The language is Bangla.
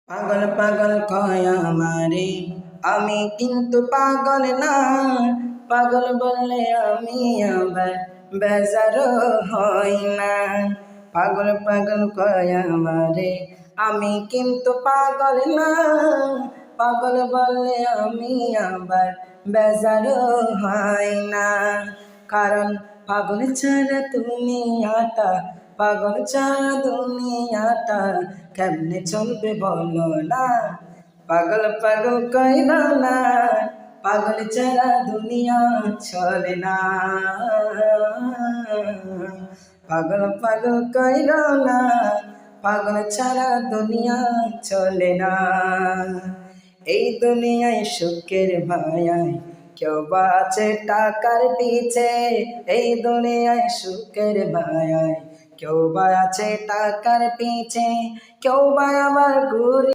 পাগল পাগল কয় আমারে, আমি কিন্তু পাগল না। পাগল বললে আমি আবার বেজার হই না। পাগল পাগল কয় আমারে, আমি কিন্তু পাগল না। পাগল বললে আমি আবার বেজার হই না। কারণ পাগল ছাড়া দুনিয়াটা, পাগল ছাড়া দুনিয়াটা কেমনে চলবে বলো না। পাগল পাগল কইরা না, পাগল ছাড়া দুনিয়া চলে না। পাগল পাগল কইরা না, পাগল ছাড়া দুনিয়া চলে না। এই দুনিয়ায় সুখের মায়ায় কেউ বা আছে টাকার পিছে। এই দুনিয়ায় সুখের মায়ায় কেউ বা আছে টাকার পিছে, কেউ বা আবার ঘুরে